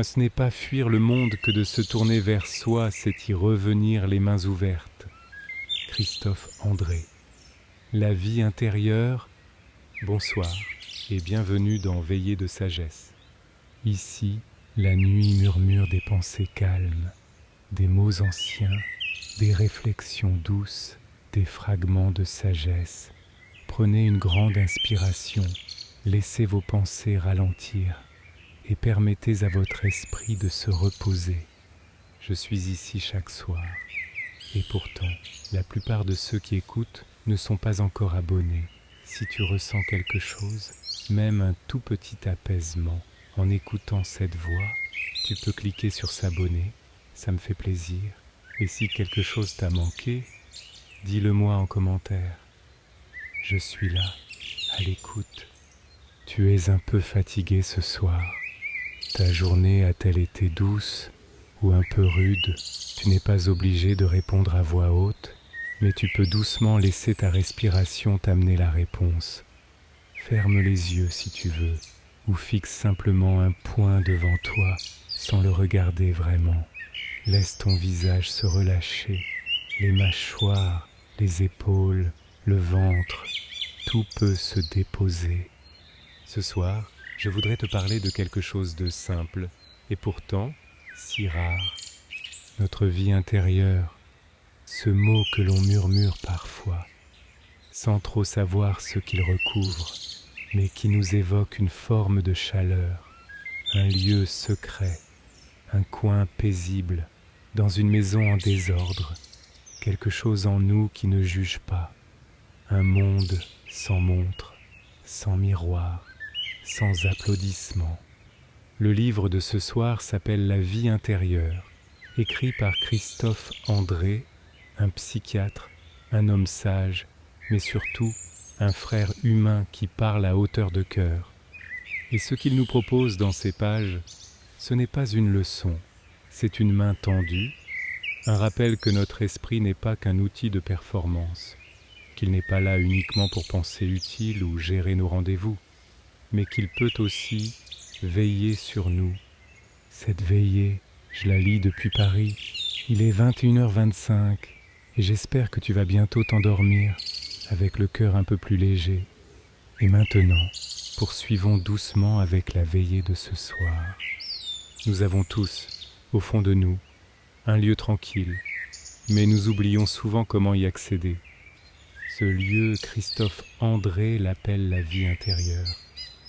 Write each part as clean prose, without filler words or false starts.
Ce n'est pas fuir le monde que de se tourner vers soi, c'est y revenir les mains ouvertes. Christophe André. La vie intérieure, bonsoir et bienvenue dans Veillée de sagesse. Ici, la nuit murmure des pensées calmes, des mots anciens, des réflexions douces, des fragments de sagesse. Prenez une grande inspiration, laissez vos pensées ralentir et permettez à votre esprit de se reposer. Je suis ici chaque soir et pourtant, la plupart de ceux qui écoutent ne sont pas encore abonnés. Si tu ressens quelque chose, même un tout petit apaisement, en écoutant cette voix, tu peux cliquer sur s'abonner, ça me fait plaisir. Et si quelque chose t'a manqué, dis-le-moi en commentaire. Je suis là, à l'écoute. Tu es un peu fatigué ce soir. Ta journée a-t-elle été douce ou un peu rude? Tu n'es pas obligé de répondre à voix haute, mais tu peux doucement laisser ta respiration t'amener la réponse. Ferme les yeux si tu veux, ou fixe simplement un point devant toi sans le regarder vraiment. Laisse ton visage se relâcher, les mâchoires, les épaules, le ventre, tout peut se déposer. Ce soir, je voudrais te parler de quelque chose de simple et pourtant si rare. Notre vie intérieure, ce mot que l'on murmure parfois, sans trop savoir ce qu'il recouvre, mais qui nous évoque une forme de chaleur, un lieu secret, un coin paisible, dans une maison en désordre, quelque chose en nous qui ne juge pas, un monde sans montre, sans miroir, sans applaudissements. Le livre de ce soir s'appelle La vie intérieure, écrit par Christophe André, un psychiatre, un homme sage, mais surtout un frère humain qui parle à hauteur de cœur. Et ce qu'il nous propose dans ces pages, ce n'est pas une leçon, c'est une main tendue, un rappel que notre esprit n'est pas qu'un outil de performance, qu'il n'est pas là uniquement pour penser utile ou gérer nos rendez-vous, mais qu'il peut aussi veiller sur nous. Cette veillée, je la lis depuis Paris. Il est 21h25 et j'espère que tu vas bientôt t'endormir avec le cœur un peu plus léger. Et maintenant, poursuivons doucement avec la veillée de ce soir. Nous avons tous, au fond de nous, un lieu tranquille, mais nous oublions souvent comment y accéder. Ce lieu, Christophe André l'appelle la vie intérieure.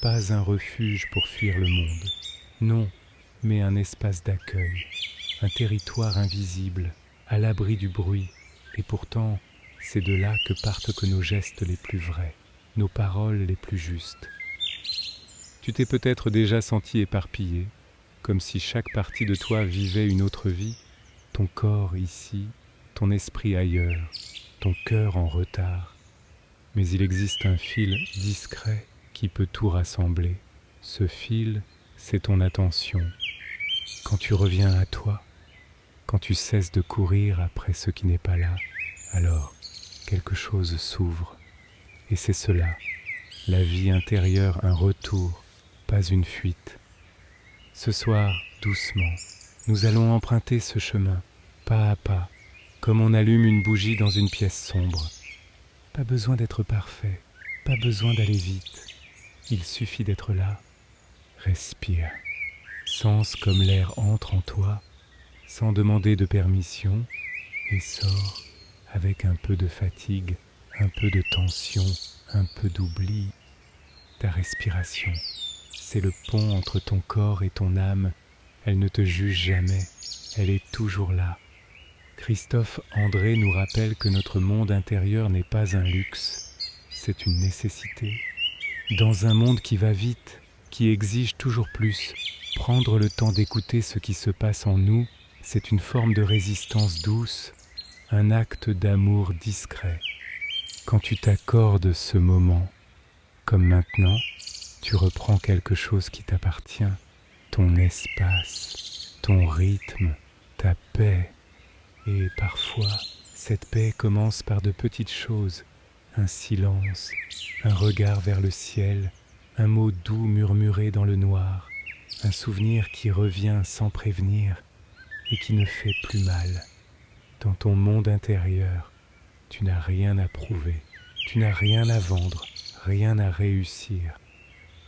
Pas un refuge pour fuir le monde, non, mais un espace d'accueil, un territoire invisible, à l'abri du bruit. Et pourtant, c'est de là que partent que nos gestes les plus vrais, nos paroles les plus justes. Tu t'es peut-être déjà senti éparpillé, comme si chaque partie de toi vivait une autre vie, ton corps ici, ton esprit ailleurs, ton cœur en retard. Mais il existe un fil discret qui peut tout rassembler. Ce fil, c'est ton attention. Quand tu reviens à toi, quand tu cesses de courir après ce qui n'est pas là, alors quelque chose s'ouvre. Et c'est cela, la vie intérieure, un retour, pas une fuite. Ce soir, doucement, nous allons emprunter ce chemin, pas à pas, comme on allume une bougie dans une pièce sombre. Pas besoin d'être parfait, pas besoin d'aller vite. Il suffit d'être là. Respire. Sens comme l'air entre en toi, sans demander de permission, et sort avec un peu de fatigue, un peu de tension, un peu d'oubli. Ta respiration, c'est le pont entre ton corps et ton âme. Elle ne te juge jamais, elle est toujours là. Christophe André nous rappelle que notre monde intérieur n'est pas un luxe, c'est une nécessité. Dans un monde qui va vite, qui exige toujours plus, prendre le temps d'écouter ce qui se passe en nous, c'est une forme de résistance douce, un acte d'amour discret. Quand tu t'accordes ce moment, comme maintenant, tu reprends quelque chose qui t'appartient, ton espace, ton rythme, ta paix. Et parfois, cette paix commence par de petites choses, un silence, un regard vers le ciel, un mot doux murmuré dans le noir. un souvenir qui revient sans prévenir et qui ne fait plus mal. Dans ton monde intérieur, tu n'as rien à prouver, tu n'as rien à vendre, rien à réussir.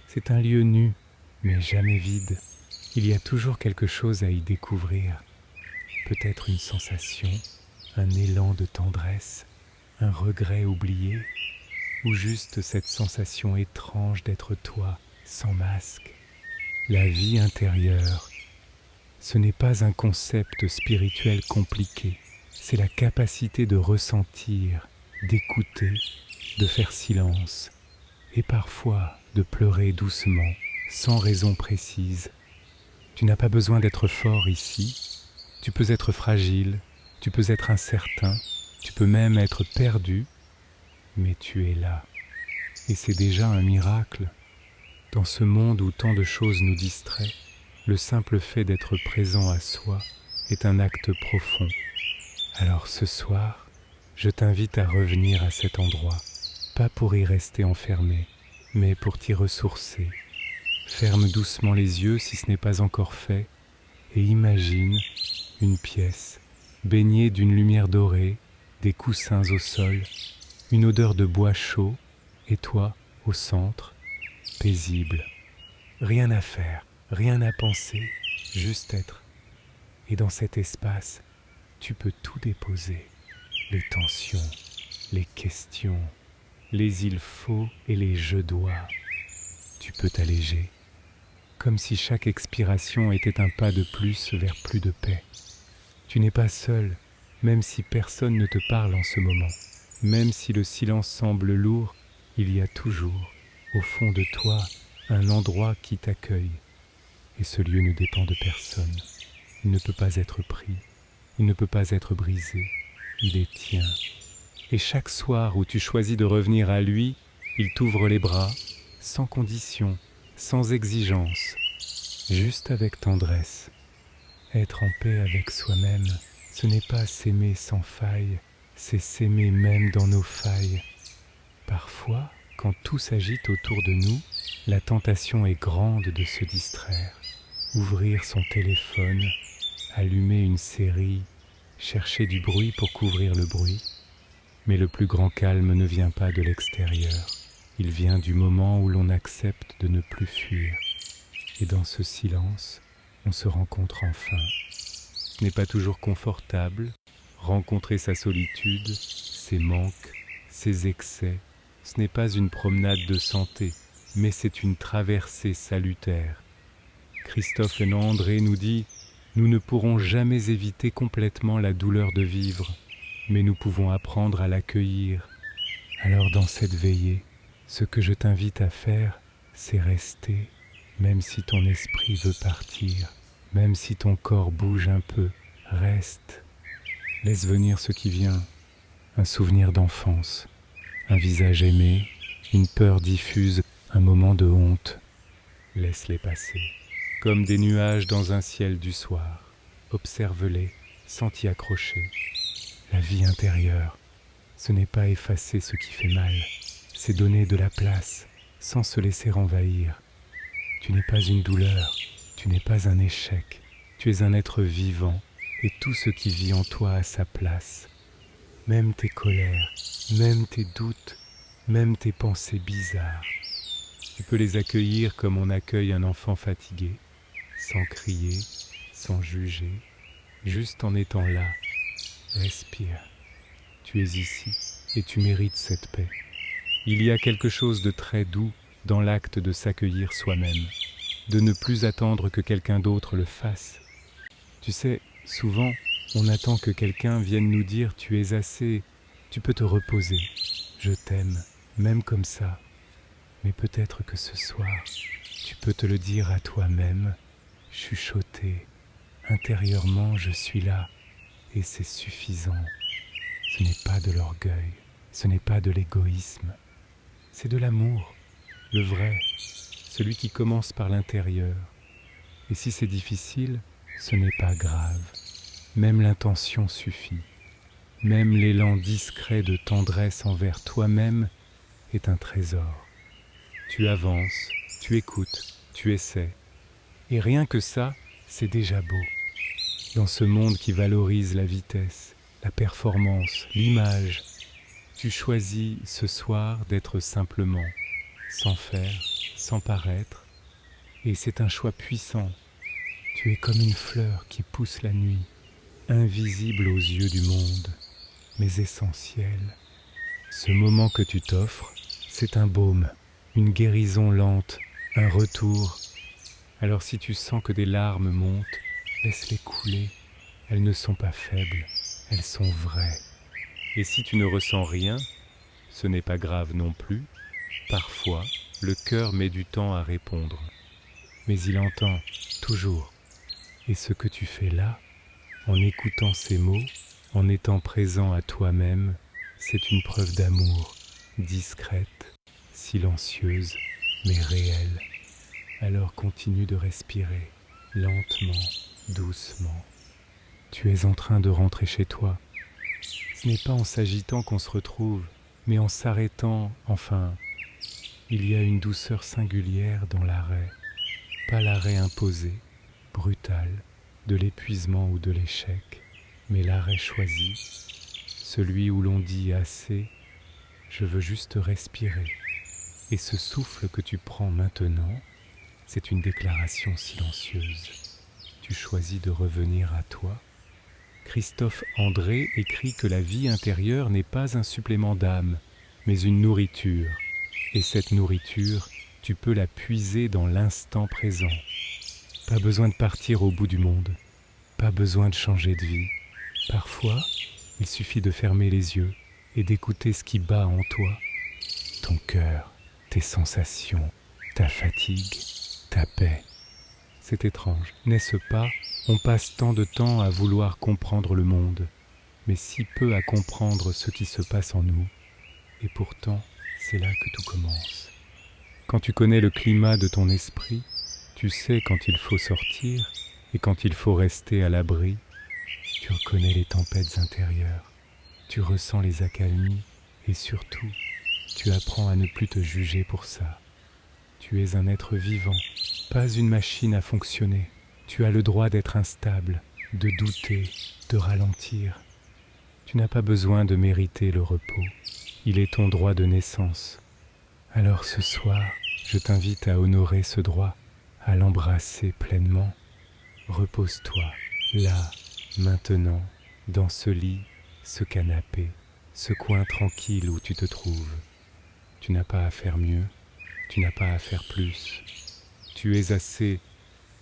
C'est un lieu nu, mais jamais vide. Il y a toujours quelque chose à y découvrir. Peut-être une sensation, un élan de tendresse, un regret oublié, ou juste cette sensation étrange d'être toi, sans masque. La vie intérieure, ce n'est pas un concept spirituel compliqué, c'est la capacité de ressentir, d'écouter, de faire silence, et parfois de pleurer doucement, sans raison précise. Tu n'as pas besoin d'être fort ici, tu peux être fragile, tu peux être incertain, tu peux même être perdu, mais tu es là. Et c'est déjà un miracle. Dans ce monde où tant de choses nous distraient, le simple fait d'être présent à soi est un acte profond. Alors ce soir, je t'invite à revenir à cet endroit, pas pour y rester enfermé, mais pour t'y ressourcer. Ferme doucement les yeux si ce n'est pas encore fait et imagine une pièce baignée d'une lumière dorée, des coussins au sol, une odeur de bois chaud et toi au centre, paisible. Rien à faire, rien à penser, juste être. Et dans cet espace, tu peux tout déposer. Les tensions, les questions, les il faut et les je dois. Tu peux t'alléger, comme si chaque expiration était un pas de plus vers plus de paix. Tu n'es pas seul, même si personne ne te parle en ce moment. Même si le silence semble lourd, il y a toujours, au fond de toi, un endroit qui t'accueille. Et ce lieu ne dépend de personne. Il ne peut pas être pris, il ne peut pas être brisé, il est tien. Et chaque soir où tu choisis de revenir à lui, il t'ouvre les bras, sans condition, sans exigence, juste avec tendresse. Être en paix avec soi-même, ce n'est pas s'aimer sans faille, c'est s'aimer même dans nos failles. Parfois, quand tout s'agite autour de nous, la tentation est grande de se distraire. Ouvrir son téléphone, allumer une série, chercher du bruit pour couvrir le bruit. Mais le plus grand calme ne vient pas de l'extérieur. Il vient du moment où l'on accepte de ne plus fuir. Et dans ce silence, on se rencontre enfin. Ce n'est pas toujours confortable. Rencontrer sa solitude, ses manques, ses excès, ce n'est pas une promenade de santé, mais c'est une traversée salutaire. Christophe André nous dit « Nous ne pourrons jamais éviter complètement la douleur de vivre, mais nous pouvons apprendre à l'accueillir. » Alors dans cette veillée, ce que je t'invite à faire, c'est rester, même si ton esprit veut partir, même si ton corps bouge un peu, reste. Laisse venir ce qui vient, un souvenir d'enfance, un visage aimé, une peur diffuse, un moment de honte. Laisse-les passer, comme des nuages dans un ciel du soir. Observe-les, sans t'y accrocher. La vie intérieure, ce n'est pas effacer ce qui fait mal, c'est donner de la place, sans se laisser envahir. Tu n'es pas une douleur, tu n'es pas un échec, tu es un être vivant, et tout ce qui vit en toi a sa place. Même tes colères, même tes doutes, même tes pensées bizarres. Tu peux les accueillir comme on accueille un enfant fatigué, sans crier, sans juger, juste en étant là. Respire. Tu es ici et tu mérites cette paix. Il y a quelque chose de très doux dans l'acte de s'accueillir soi-même, de ne plus attendre que quelqu'un d'autre le fasse. Tu sais, souvent, on attend que quelqu'un vienne nous dire « tu es assez, tu peux te reposer, je t'aime, même comme ça ». Mais peut-être que ce soir, tu peux te le dire à toi-même, chuchoter. Intérieurement, je suis là, et c'est suffisant. Ce n'est pas de l'orgueil, ce n'est pas de l'égoïsme, c'est de l'amour, le vrai, celui qui commence par l'intérieur. Et si c'est difficile, ce n'est pas grave. Même l'intention suffit. Même l'élan discret de tendresse envers toi-même est un trésor. Tu avances, tu écoutes, tu essaies. Et rien que ça, c'est déjà beau. Dans ce monde qui valorise la vitesse, la performance, l'image, tu choisis ce soir d'être simplement, sans faire, sans paraître. Et c'est un choix puissant. Tu es comme une fleur qui pousse la nuit, invisible aux yeux du monde, mais essentielle. Ce moment que tu t'offres, c'est un baume, une guérison lente, un retour. Alors si tu sens que des larmes montent, laisse-les couler. Elles ne sont pas faibles, elles sont vraies. Et si tu ne ressens rien, ce n'est pas grave non plus. Parfois, le cœur met du temps à répondre. Mais il entend, toujours. Et ce que tu fais là, en écoutant ces mots, en étant présent à toi-même, c'est une preuve d'amour, discrète, silencieuse, mais réelle. Alors continue de respirer, lentement, doucement. Tu es en train de rentrer chez toi. Ce n'est pas en s'agitant qu'on se retrouve, mais en s'arrêtant, enfin. Il y a une douceur singulière dans l'arrêt. Pas l'arrêt imposé, brutal, de l'épuisement ou de l'échec, mais l'arrêt choisi, celui où l'on dit assez, je veux juste respirer. Et ce souffle que tu prends maintenant, c'est une déclaration silencieuse. Tu choisis de revenir à toi. Christophe André écrit que la vie intérieure n'est pas un supplément d'âme, mais une nourriture. Et cette nourriture, tu peux la puiser dans l'instant présent. Pas besoin de partir au bout du monde, pas besoin de changer de vie. Parfois, il suffit de fermer les yeux et d'écouter ce qui bat en toi. Ton cœur, tes sensations, ta fatigue, ta paix. C'est étrange, n'est-ce pas? On passe tant de temps à vouloir comprendre le monde, mais si peu à comprendre ce qui se passe en nous. Et pourtant, c'est là que tout commence. Quand tu connais le climat de ton esprit, tu sais quand il faut sortir et quand il faut rester à l'abri. Tu reconnais les tempêtes intérieures, tu ressens les accalmies et surtout, tu apprends à ne plus te juger pour ça. Tu es un être vivant, pas une machine à fonctionner. Tu as le droit d'être instable, de douter, de ralentir. Tu n'as pas besoin de mériter le repos. Il est ton droit de naissance. Alors ce soir, je t'invite à honorer ce droit, à l'embrasser pleinement. Repose-toi, là, maintenant, dans ce lit, ce canapé, ce coin tranquille où tu te trouves. Tu n'as pas à faire mieux, tu n'as pas à faire plus. Tu es assez.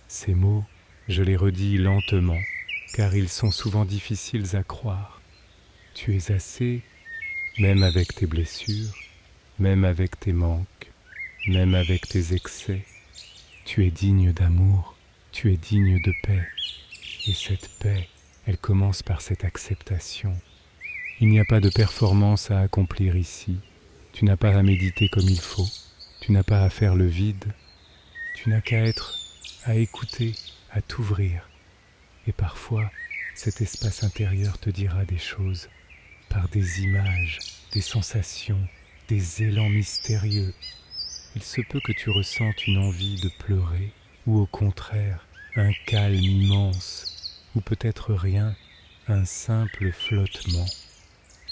Ces mots, je les redis lentement, car ils sont souvent difficiles à croire. Tu es assez, même avec tes blessures, même avec tes manques, même avec tes excès. Tu es digne d'amour, tu es digne de paix. Et cette paix, elle commence par cette acceptation. Il n'y a pas de performance à accomplir ici. Tu n'as pas à méditer comme il faut. Tu n'as pas à faire le vide. Tu n'as qu'à être, à écouter, à t'ouvrir. Et parfois, cet espace intérieur te dira des choses par des images, des sensations, des élans mystérieux. Il se peut que tu ressentes une envie de pleurer, ou au contraire, un calme immense, ou peut-être rien, un simple flottement.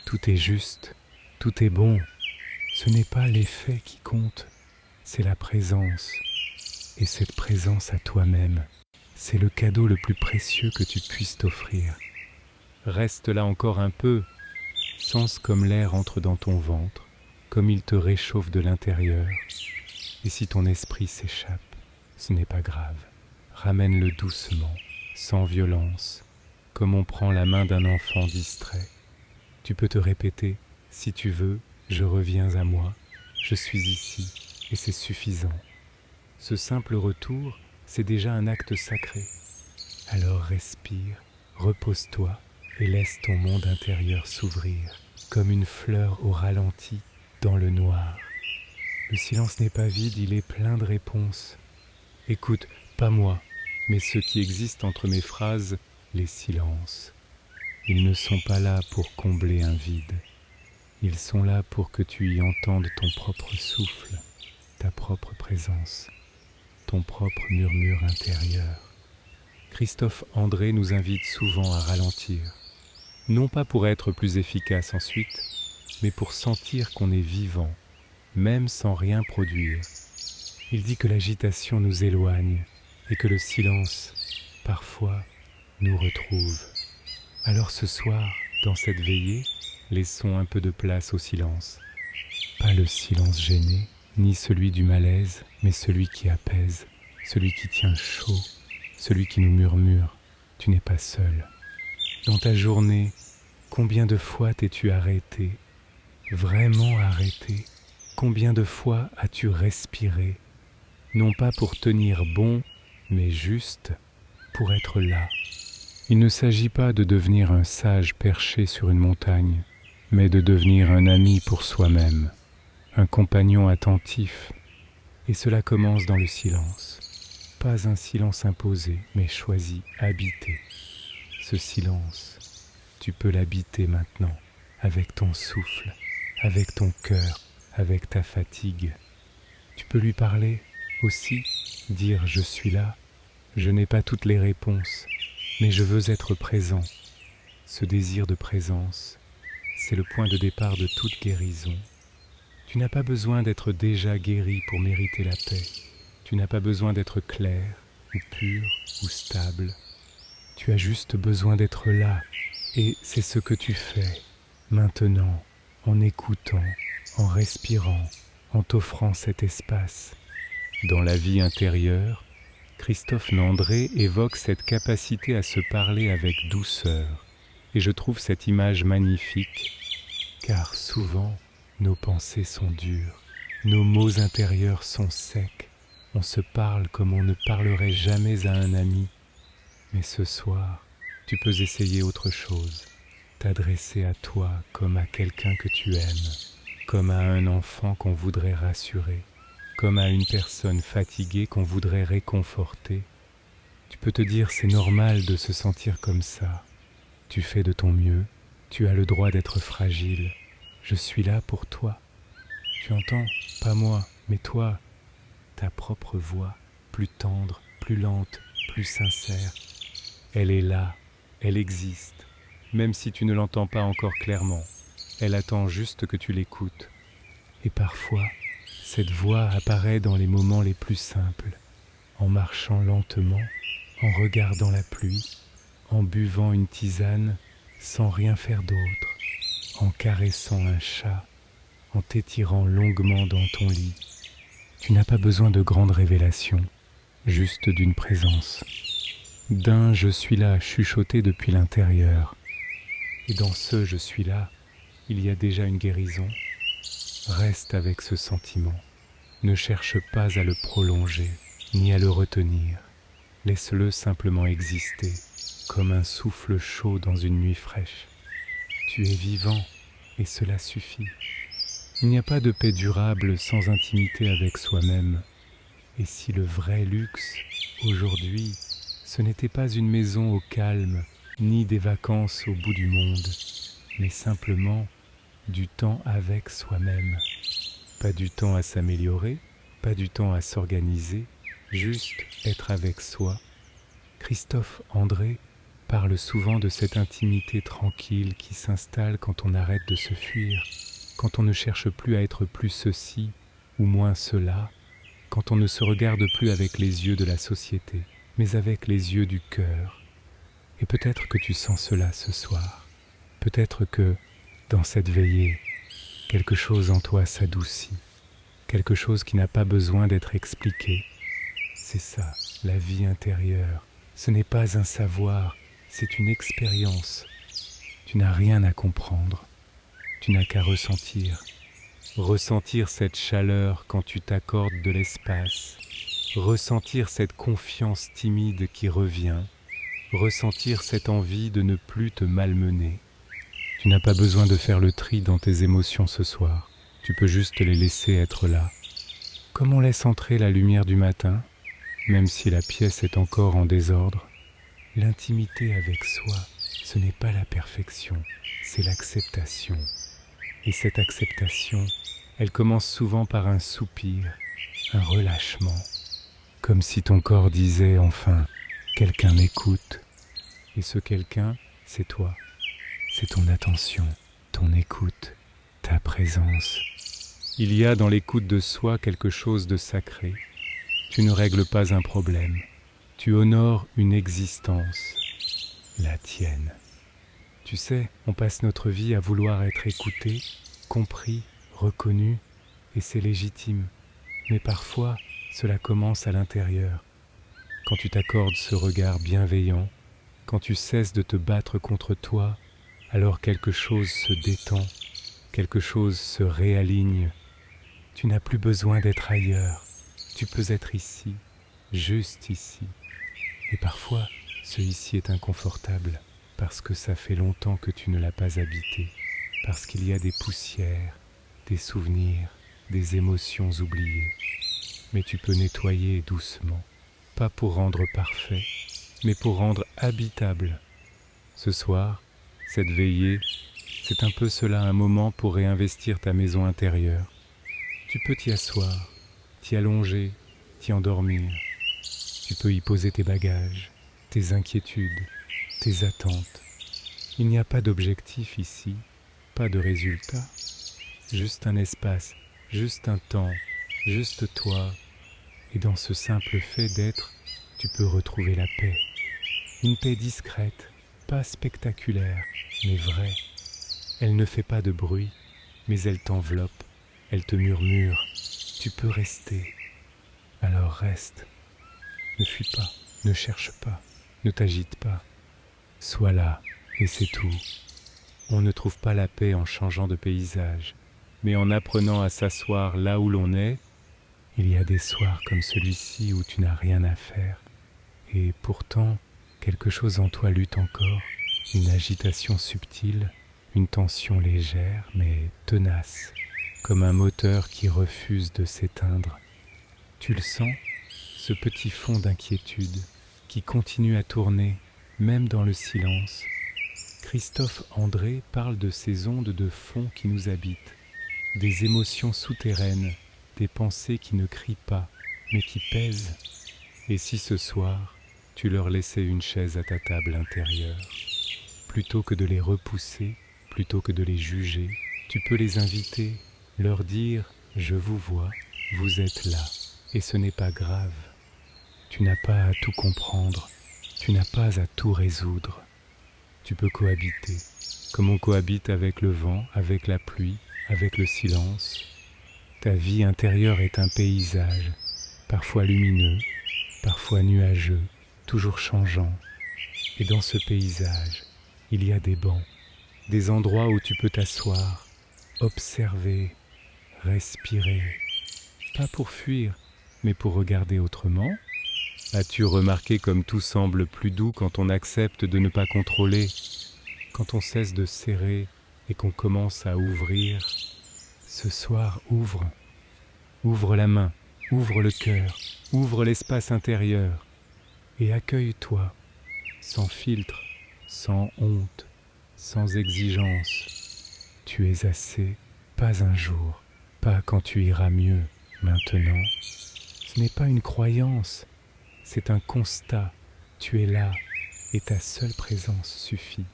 Tout est juste, tout est bon. Ce n'est pas l'effet qui compte, c'est la présence. Et cette présence à toi-même, c'est le cadeau le plus précieux que tu puisses t'offrir. Reste là encore un peu, sens comme l'air entre dans ton ventre, comme il te réchauffe de l'intérieur. Et si ton esprit s'échappe, ce n'est pas grave. Ramène-le doucement, sans violence, comme on prend la main d'un enfant distrait. Tu peux te répéter, si tu veux, je reviens à moi, je suis ici, et c'est suffisant. Ce simple retour, c'est déjà un acte sacré. Alors respire, repose-toi et laisse ton monde intérieur s'ouvrir, comme une fleur au ralenti dans le noir. Le silence n'est pas vide, il est plein de réponses. Écoute, pas moi, mais ce qui existe entre mes phrases, les silences. Ils ne sont pas là pour combler un vide. Ils sont là pour que tu y entendes ton propre souffle, ta propre présence. ton propre murmure intérieur. Christophe André nous invite souvent à ralentir, non pas pour être plus efficace ensuite, mais pour sentir qu'on est vivant, même sans rien produire. Il dit que l'agitation nous éloigne et que le silence, parfois, nous retrouve. Alors ce soir, dans cette veillée, laissons un peu de place au silence. Pas le silence gêné, ni celui du malaise, mais celui qui apaise, celui qui tient chaud, celui qui nous murmure « Tu n'es pas seul ». Dans ta journée, combien de fois t'es-tu arrêté, vraiment arrêté? Combien de fois as-tu respiré, non pas pour tenir bon, mais juste pour être là? Il ne s'agit pas de devenir un sage perché sur une montagne, mais de devenir un ami pour soi-même, un compagnon attentif, et cela commence dans le silence. Pas un silence imposé, mais choisi, habité. Ce silence, tu peux l'habiter maintenant, avec ton souffle, avec ton cœur, avec ta fatigue. Tu peux lui parler aussi, dire « je suis là ». Je n'ai pas toutes les réponses, mais je veux être présent. Ce désir de présence, c'est le point de départ de toute guérison. Tu n'as pas besoin d'être déjà guéri pour mériter la paix. Tu n'as pas besoin d'être clair, ou pur, ou stable. Tu as juste besoin d'être là, et c'est ce que tu fais, maintenant, en écoutant, en respirant, en t'offrant cet espace. Dans la vie intérieure, Christophe André évoque cette capacité à se parler avec douceur, et je trouve cette image magnifique, car souvent nos pensées sont dures, nos mots intérieurs sont secs, on se parle comme on ne parlerait jamais à un ami, mais ce soir, tu peux essayer autre chose, t'adresser à toi comme à quelqu'un que tu aimes, comme à un enfant qu'on voudrait rassurer, comme à une personne fatiguée qu'on voudrait réconforter. Tu peux te dire c'est normal de se sentir comme ça. Tu fais de ton mieux, tu as le droit d'être fragile. Je suis là pour toi. Tu entends? Pas moi, mais toi. Ta propre voix, plus tendre, plus lente, plus sincère. Elle est là, elle existe, même si tu ne l'entends pas encore clairement. Elle attend juste que tu l'écoutes. Et parfois, cette voix apparaît dans les moments les plus simples, en marchant lentement, en regardant la pluie, en buvant une tisane sans rien faire d'autre, en caressant un chat, en t'étirant longuement dans ton lit. Tu n'as pas besoin de grandes révélations, juste d'une présence, d'un « je suis là » chuchoté depuis l'intérieur. Et dans ce « je suis là », il y a déjà une guérison. Reste avec ce sentiment. Ne cherche pas à le prolonger, ni à le retenir. Laisse-le simplement exister, comme un souffle chaud dans une nuit fraîche. Tu es vivant, et cela suffit. Il n'y a pas de paix durable sans intimité avec soi-même. Et si le vrai luxe, aujourd'hui, ce n'était pas une maison au calme, ni des vacances au bout du monde, mais simplement du temps avec soi-même. Pas du temps à s'améliorer, pas du temps à s'organiser, juste être avec soi. Christophe André parle souvent de cette intimité tranquille qui s'installe quand on arrête de se fuir, quand on ne cherche plus à être plus ceci ou moins cela, quand on ne se regarde plus avec les yeux de la société, mais avec les yeux du cœur. Et peut-être que tu sens cela ce soir. Peut-être que, dans cette veillée, quelque chose en toi s'adoucit, quelque chose qui n'a pas besoin d'être expliqué. C'est ça, la vie intérieure. Ce n'est pas un savoir, c'est une expérience. Tu n'as rien à comprendre, tu n'as qu'à ressentir. Ressentir cette chaleur quand tu t'accordes de l'espace, ressentir cette confiance timide qui revient, ressentir cette envie de ne plus te malmener. Tu n'as pas besoin de faire le tri dans tes émotions ce soir, tu peux juste les laisser être là. Comme on laisse entrer la lumière du matin, même si la pièce est encore en désordre, l'intimité avec soi, ce n'est pas la perfection, c'est l'acceptation. Et cette acceptation, elle commence souvent par un soupir, un relâchement, comme si ton corps disait enfin « quelqu'un m'écoute ». Et ce quelqu'un, c'est toi, c'est ton attention, ton écoute, ta présence. Il y a dans l'écoute de soi quelque chose de sacré. Tu ne règles pas un problème, tu honores une existence, la tienne. Tu sais, on passe notre vie à vouloir être écouté, compris, reconnu, et c'est légitime. Mais parfois, cela commence à l'intérieur. Quand tu t'accordes ce regard bienveillant, quand tu cesses de te battre contre toi, alors quelque chose se détend, quelque chose se réaligne. Tu n'as plus besoin d'être ailleurs, tu peux être ici, juste ici. Et parfois, ce ici est inconfortable, parce que ça fait longtemps que tu ne l'as pas habité, parce qu'il y a des poussières, des souvenirs, des émotions oubliées. Mais tu peux nettoyer doucement, pas pour rendre parfait, mais pour rendre habitable. Ce soir, cette veillée, c'est un peu cela, un moment pour réinvestir ta maison intérieure. Tu peux t'y asseoir, t'y allonger, t'y endormir. Tu peux y poser tes bagages, tes inquiétudes, tes attentes. Il n'y a pas d'objectif ici, pas de résultat. Juste un espace, juste un temps, juste toi. Et dans ce simple fait d'être, tu peux retrouver la paix. Une paix discrète, pas spectaculaire, mais vraie. Elle ne fait pas de bruit, mais elle t'enveloppe, elle te murmure. Tu peux rester. Alors reste. Ne fuis pas, ne cherche pas, ne t'agite pas. Sois là, et c'est tout. On ne trouve pas la paix en changeant de paysage, mais en apprenant à s'asseoir là où l'on est. Il y a des soirs comme celui-ci où tu n'as rien à faire, et pourtant, quelque chose en toi lutte encore, une agitation subtile, une tension légère mais tenace, comme un moteur qui refuse de s'éteindre. Tu le sens, ce petit fond d'inquiétude qui continue à tourner, même dans le silence. Christophe André parle de ces ondes de fond qui nous habitent, des émotions souterraines, des pensées qui ne crient pas, mais qui pèsent. Et si ce soir, tu leur laissais une chaise à ta table intérieure, plutôt que de les repousser, plutôt que de les juger, tu peux les inviter, leur dire « Je vous vois, vous êtes là, et ce n'est pas grave. Tu n'as pas à tout comprendre, tu n'as pas à tout résoudre. Tu peux cohabiter, comme on cohabite avec le vent, avec la pluie, avec le silence. Ta vie intérieure est un paysage, parfois lumineux, parfois nuageux, toujours changeant. Et dans ce paysage, il y a des bancs, des endroits où tu peux t'asseoir, observer, respirer. Pas pour fuir, mais pour regarder autrement. As-tu remarqué comme tout semble plus doux quand on accepte de ne pas contrôler, quand on cesse de serrer et qu'on commence à ouvrir? Ce soir, ouvre la main, ouvre le cœur, ouvre l'espace intérieur et accueille-toi, sans filtre, sans honte, sans exigence. Tu es assez, pas un jour, pas quand tu iras mieux, maintenant. Ce n'est pas une croyance, c'est un constat. Tu es là et ta seule présence suffit.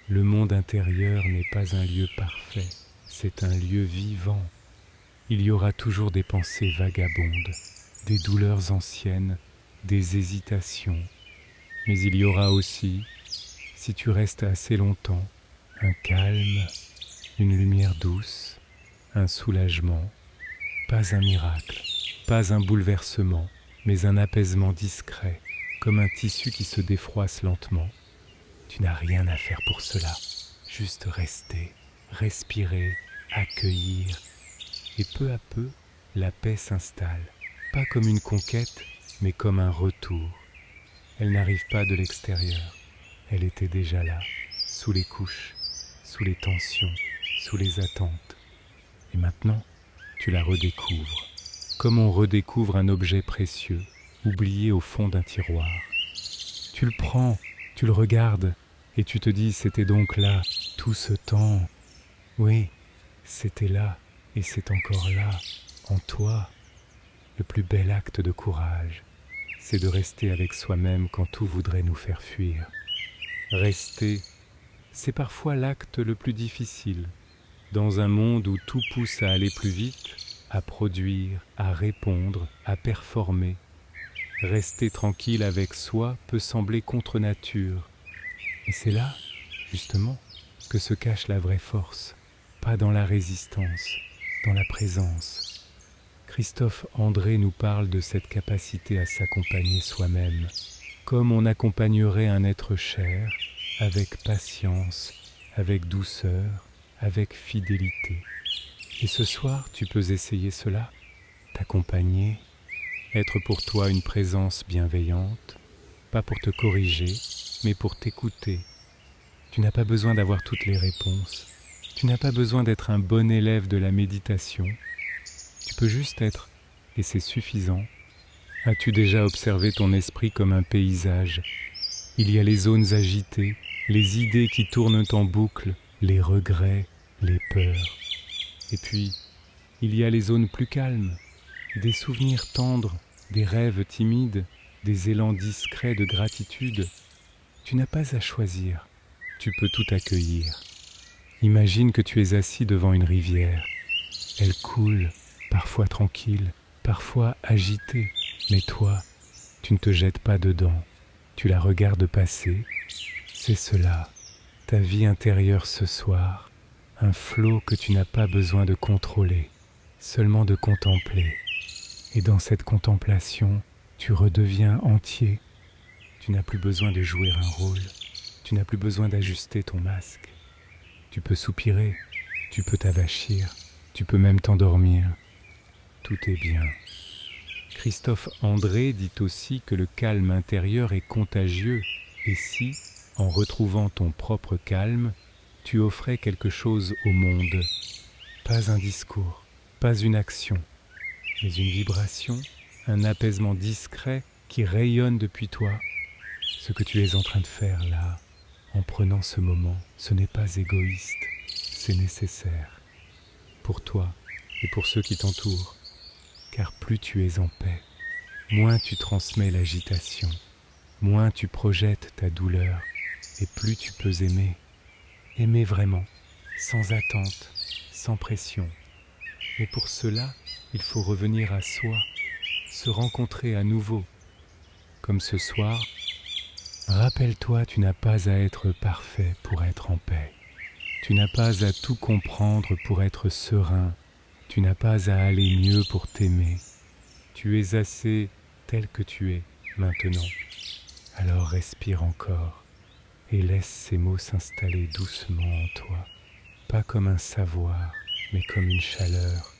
Le monde intérieur n'est pas un lieu parfait, c'est un lieu vivant. Il y aura toujours des pensées vagabondes, des douleurs anciennes, des hésitations. Mais il y aura aussi, si tu restes assez longtemps, un calme, une lumière douce, un soulagement, pas un miracle, pas un bouleversement, mais un apaisement discret, comme un tissu qui se défroisse lentement. Tu n'as rien à faire pour cela, juste rester, respirer, accueillir. Et peu à peu, la paix s'installe, pas comme une conquête, mais comme un retour. Elle n'arrive pas de l'extérieur, elle était déjà là, sous les couches, sous les tensions, sous les attentes. Et maintenant, tu la redécouvres, comme on redécouvre un objet précieux, oublié au fond d'un tiroir. Tu le prends, tu le regardes, et tu te dis, c'était donc là, tout ce temps. Oui, c'était là, et c'est encore là, en toi, le plus bel acte de courage. c'est de rester avec soi-même quand tout voudrait nous faire fuir. Rester, c'est parfois l'acte le plus difficile. Dans un monde où tout pousse à aller plus vite, à produire, à répondre, à performer, rester tranquille avec soi peut sembler contre nature. Et c'est là, justement, que se cache la vraie force, pas dans la résistance, dans la présence. Christophe André nous parle de cette capacité à s'accompagner soi-même, comme on accompagnerait un être cher, avec patience, avec douceur, avec fidélité. Et ce soir, tu peux essayer cela, t'accompagner, être pour toi une présence bienveillante, pas pour te corriger, mais pour t'écouter. Tu n'as pas besoin d'avoir toutes les réponses, tu n'as pas besoin d'être un bon élève de la méditation, tu peux juste être, et c'est suffisant. As-tu déjà observé ton esprit comme un paysage? Il y a les zones agitées, les idées qui tournent en boucle, les regrets, les peurs. Et puis, il y a les zones plus calmes, des souvenirs tendres, des rêves timides, des élans discrets de gratitude. Tu n'as pas à choisir, tu peux tout accueillir. Imagine que tu es assis devant une rivière. Elle coule, parfois tranquille, parfois agitée, mais toi, tu ne te jettes pas dedans, tu la regardes passer. C'est cela, ta vie intérieure ce soir, un flot que tu n'as pas besoin de contrôler, seulement de contempler. Et dans cette contemplation, tu redeviens entier. Tu n'as plus besoin de jouer un rôle, tu n'as plus besoin d'ajuster ton masque. Tu peux soupirer, tu peux t'avachir, tu peux même t'endormir. Tout est bien. Christophe André dit aussi que le calme intérieur est contagieux. Et si, en retrouvant ton propre calme, tu offrais quelque chose au monde, pas un discours, pas une action, mais une vibration, un apaisement discret qui rayonne depuis toi. Ce que tu es en train de faire là, en prenant ce moment, ce n'est pas égoïste, c'est nécessaire. Pour toi et pour ceux qui t'entourent. Car plus tu es en paix, moins tu transmets l'agitation, moins tu projettes ta douleur, et plus tu peux aimer. Aimer vraiment, sans attente, sans pression. Et pour cela, il faut revenir à soi, se rencontrer à nouveau. Comme ce soir, rappelle-toi, tu n'as pas à être parfait pour être en paix. Tu n'as pas à tout comprendre pour être serein. Tu n'as pas à aller mieux pour t'aimer. Tu es assez tel que tu es maintenant. Alors respire encore et laisse ces mots s'installer doucement en toi. Pas comme un savoir, mais comme une chaleur,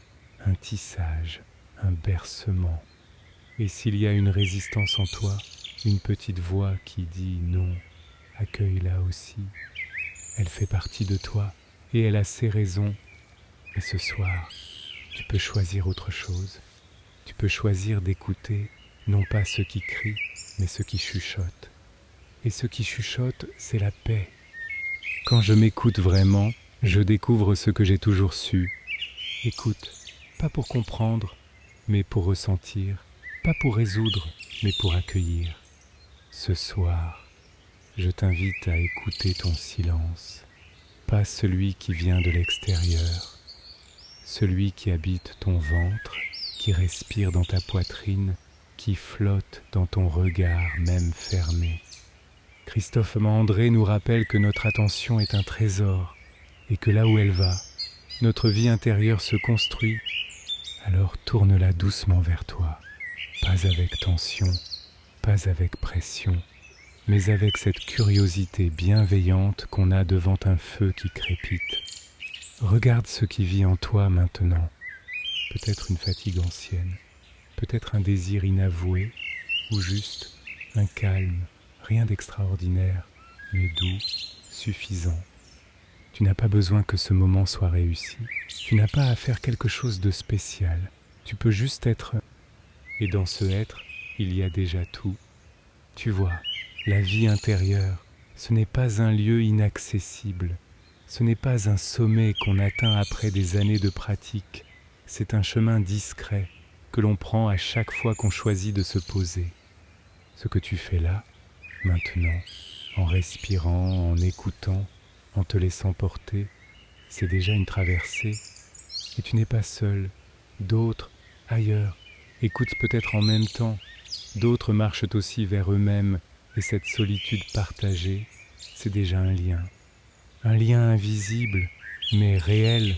un tissage, un bercement. Et s'il y a une résistance en toi, une petite voix qui dit non, accueille-la aussi. Elle fait partie de toi et elle a ses raisons. Et ce soir, tu peux choisir autre chose. Tu peux choisir d'écouter, non pas ceux qui crient, mais ceux qui chuchotent. Et ceux qui chuchotent, c'est la paix. Quand je m'écoute vraiment, je découvre ce que j'ai toujours su. Écoute, pas pour comprendre, mais pour ressentir, pas pour résoudre, mais pour accueillir. Ce soir, je t'invite à écouter ton silence, pas celui qui vient de l'extérieur, celui qui habite ton ventre, qui respire dans ta poitrine, qui flotte dans ton regard même fermé. Christophe André nous rappelle que notre attention est un trésor et que là où elle va, notre vie intérieure se construit. Alors tourne-la doucement vers toi, pas avec tension, pas avec pression, mais avec cette curiosité bienveillante qu'on a devant un feu qui crépite. Regarde ce qui vit en toi maintenant, peut-être une fatigue ancienne, peut-être un désir inavoué, ou juste un calme, rien d'extraordinaire, mais doux, suffisant. Tu n'as pas besoin que ce moment soit réussi, tu n'as pas à faire quelque chose de spécial, tu peux juste être, et dans ce être, il y a déjà tout. Tu vois, la vie intérieure, ce n'est pas un lieu inaccessible, ce n'est pas un sommet qu'on atteint après des années de pratique, c'est un chemin discret que l'on prend à chaque fois qu'on choisit de se poser. Ce que tu fais là, maintenant, en respirant, en écoutant, en te laissant porter, c'est déjà une traversée. Et tu n'es pas seul. D'autres, ailleurs, écoutent peut-être en même temps. D'autres marchent aussi vers eux-mêmes. Et cette solitude partagée, c'est déjà un lien. Un lien invisible, mais réel.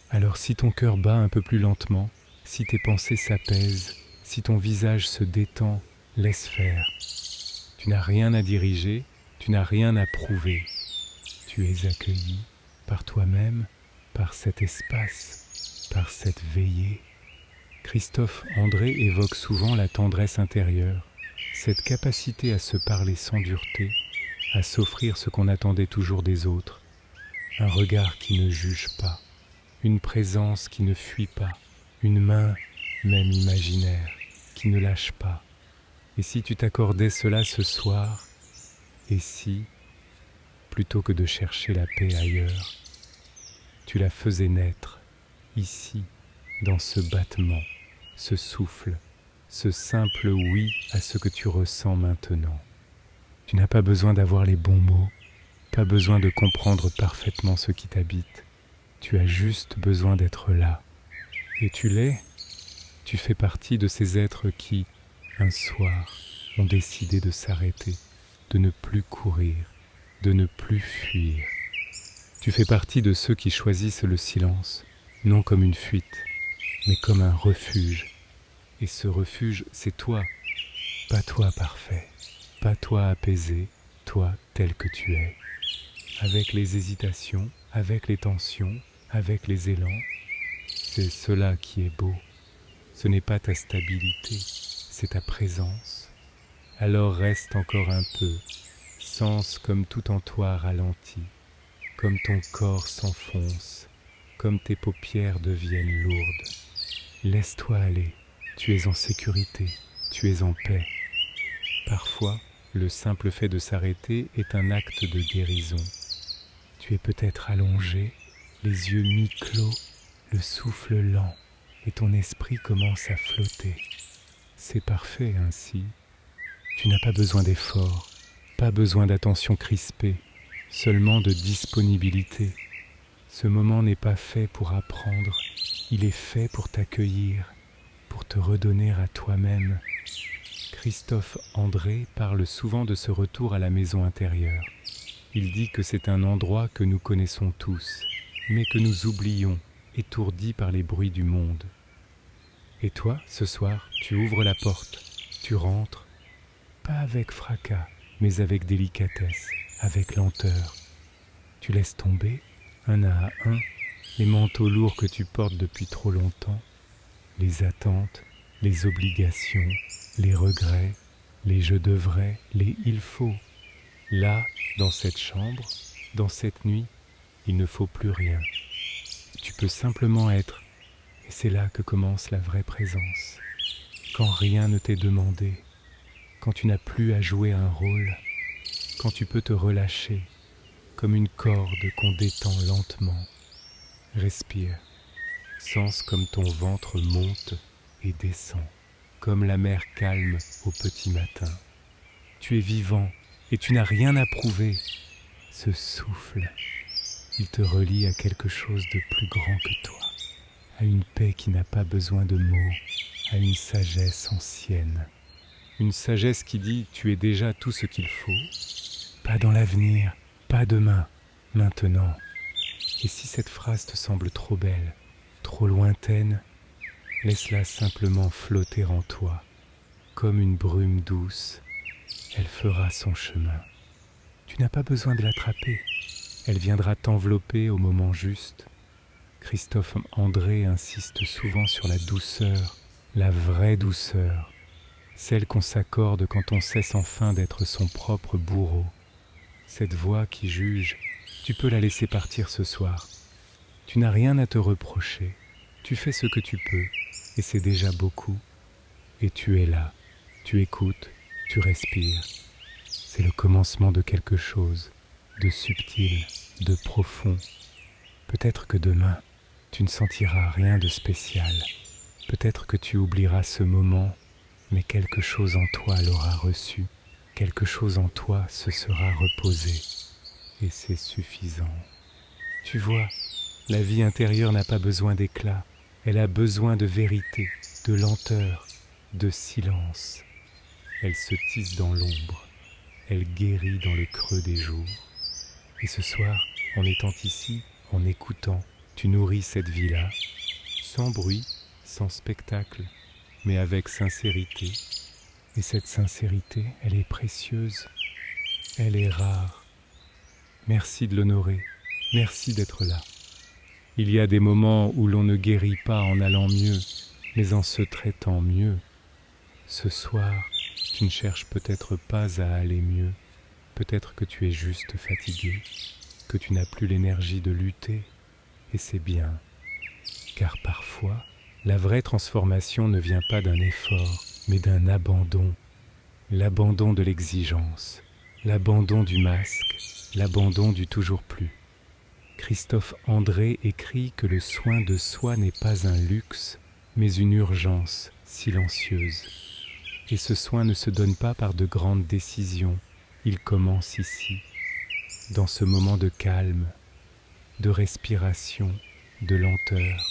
Alors si ton cœur bat un peu plus lentement, si tes pensées s'apaisent, si ton visage se détend, laisse faire. Tu n'as rien à diriger, tu n'as rien à prouver. Tu es accueilli par toi-même, par cet espace, par cette veillée. Christophe André évoque souvent la tendresse intérieure, cette capacité à se parler sans dureté, à s'offrir ce qu'on attendait toujours des autres, un regard qui ne juge pas, une présence qui ne fuit pas, une main, même imaginaire, qui ne lâche pas. Et si tu t'accordais cela ce soir, et si, plutôt que de chercher la paix ailleurs, tu la faisais naître, ici, dans ce battement, ce souffle, ce simple oui à ce que tu ressens maintenant. Tu n'as pas besoin d'avoir les bons mots, pas besoin de comprendre parfaitement ce qui t'habite. Tu as juste besoin d'être là. Et tu l'es. Tu fais partie de ces êtres qui, un soir, ont décidé de s'arrêter, de ne plus courir, de ne plus fuir. Tu fais partie de ceux qui choisissent le silence, non comme une fuite, mais comme un refuge. Et ce refuge, c'est toi, pas toi parfait, pas toi apaisé, toi tel que tu es. Avec les hésitations, avec les tensions, avec les élans, c'est cela qui est beau. Ce n'est pas ta stabilité, c'est ta présence. Alors reste encore un peu, sens comme tout en toi ralentit, comme ton corps s'enfonce, comme tes paupières deviennent lourdes. Laisse-toi aller, tu es en sécurité, tu es en paix. Parfois, le simple fait de s'arrêter est un acte de guérison. Tu es peut-être allongé, les yeux mi-clos, le souffle lent, et ton esprit commence à flotter. C'est parfait ainsi. Tu n'as pas besoin d'effort, pas besoin d'attention crispée, seulement de disponibilité. Ce moment n'est pas fait pour apprendre, il est fait pour t'accueillir, pour te redonner à toi-même. Christophe André parle souvent de ce retour à la maison intérieure. Il dit que c'est un endroit que nous connaissons tous, mais que nous oublions, étourdis par les bruits du monde. Et toi, ce soir, tu ouvres la porte, tu rentres, pas avec fracas, mais avec délicatesse, avec lenteur. Tu laisses tomber, un à un, les manteaux lourds que tu portes depuis trop longtemps, les attentes, les obligations, les regrets, les je devrais, les il faut. Là, dans cette chambre, dans cette nuit, il ne faut plus rien. Tu peux simplement être, et c'est là que commence la vraie présence. Quand rien ne t'est demandé, quand tu n'as plus à jouer un rôle, quand tu peux te relâcher, comme une corde qu'on détend lentement. Respire, sens comme ton ventre monte et descend, comme la mer calme au petit matin. Tu es vivant et tu n'as rien à prouver. Ce souffle, il te relie à quelque chose de plus grand que toi, à une paix qui n'a pas besoin de mots, à une sagesse ancienne. Une sagesse qui dit « tu es déjà tout ce qu'il faut ». Pas dans l'avenir, pas demain, maintenant. Et si cette phrase te semble trop belle, trop lointaine, laisse-la simplement flotter en toi, comme une brume douce. Elle fera son chemin. Tu n'as pas besoin de l'attraper. Elle viendra t'envelopper au moment juste. Christophe André insiste souvent sur la douceur, la vraie douceur, celle qu'on s'accorde quand on cesse enfin d'être son propre bourreau. Cette voix qui juge, tu peux la laisser partir ce soir. Tu n'as rien à te reprocher. Tu fais ce que tu peux, et c'est déjà beaucoup. Et tu es là, tu écoutes, tu respires. C'est le commencement de quelque chose, de subtil, de profond. Peut-être que demain, tu ne sentiras rien de spécial. Peut-être que tu oublieras ce moment, mais quelque chose en toi l'aura reçu, quelque chose en toi se sera reposé, et c'est suffisant. Tu vois, la vie intérieure n'a pas besoin d'éclat, elle a besoin de vérité, de lenteur, de silence. Elle se tisse dans l'ombre, elle guérit dans le creux des jours. Et ce soir, en étant ici, en écoutant, tu nourris cette vie-là, sans bruit, sans spectacle, mais avec sincérité. Et cette sincérité, elle est précieuse, elle est rare. Merci de l'honorer, merci d'être là. Il y a des moments où l'on ne guérit pas en allant mieux, mais en se traitant mieux. Ce soir, tu ne cherches peut-être pas à aller mieux, peut-être que tu es juste fatigué, que tu n'as plus l'énergie de lutter, et c'est bien. Car parfois, la vraie transformation ne vient pas d'un effort, mais d'un abandon. L'abandon de l'exigence, l'abandon du masque, l'abandon du toujours plus. Christophe André écrit que le soin de soi n'est pas un luxe, mais une urgence silencieuse. Et ce soin ne se donne pas par de grandes décisions, il commence ici, dans ce moment de calme, de respiration, de lenteur.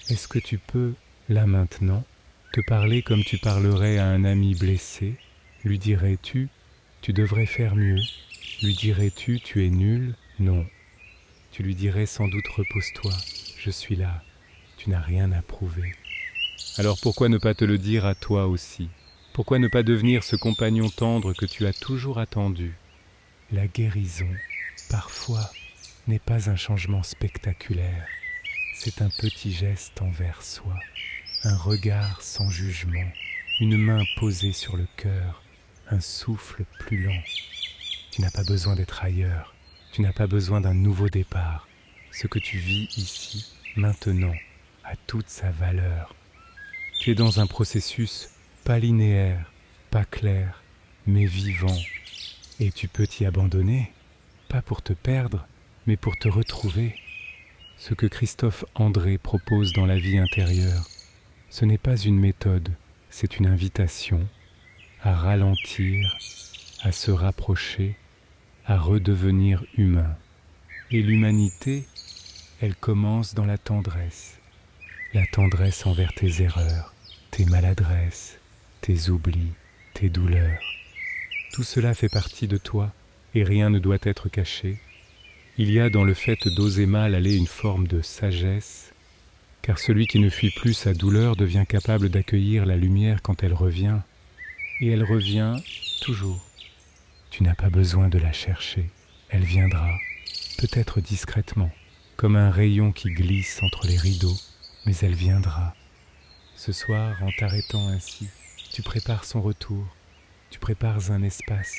Est-ce que tu peux, là maintenant, te parler comme tu parlerais à un ami blessé? Lui dirais-tu, tu devrais faire mieux? Lui dirais-tu, tu es nul? Non. Tu lui dirais sans doute, repose-toi, je suis là, tu n'as rien à prouver. Alors pourquoi ne pas te le dire à toi aussi? Pourquoi ne pas devenir ce compagnon tendre que tu as toujours attendu? La guérison, parfois, n'est pas un changement spectaculaire. C'est un petit geste envers soi, un regard sans jugement, une main posée sur le cœur, un souffle plus lent. Tu n'as pas besoin d'être ailleurs, tu n'as pas besoin d'un nouveau départ. Ce que tu vis ici, maintenant, a toute sa valeur. Tu es dans un processus pas linéaire, pas clair, mais vivant. Et tu peux t'y abandonner, pas pour te perdre, mais pour te retrouver. Ce que Christophe André propose dans la vie intérieure, ce n'est pas une méthode, c'est une invitation à ralentir, à se rapprocher, à redevenir humain. Et l'humanité, elle commence dans la tendresse envers tes erreurs, tes maladresses, tes oublis, tes douleurs. Tout cela fait partie de toi et rien ne doit être caché. Il y a dans le fait d'oser mal aller une forme de sagesse, car celui qui ne fuit plus sa douleur devient capable d'accueillir la lumière quand elle revient, et elle revient toujours. Tu n'as pas besoin de la chercher, elle viendra, peut-être discrètement, comme un rayon qui glisse entre les rideaux, mais elle viendra. Ce soir, en t'arrêtant ainsi, tu prépares son retour, tu prépares un espace,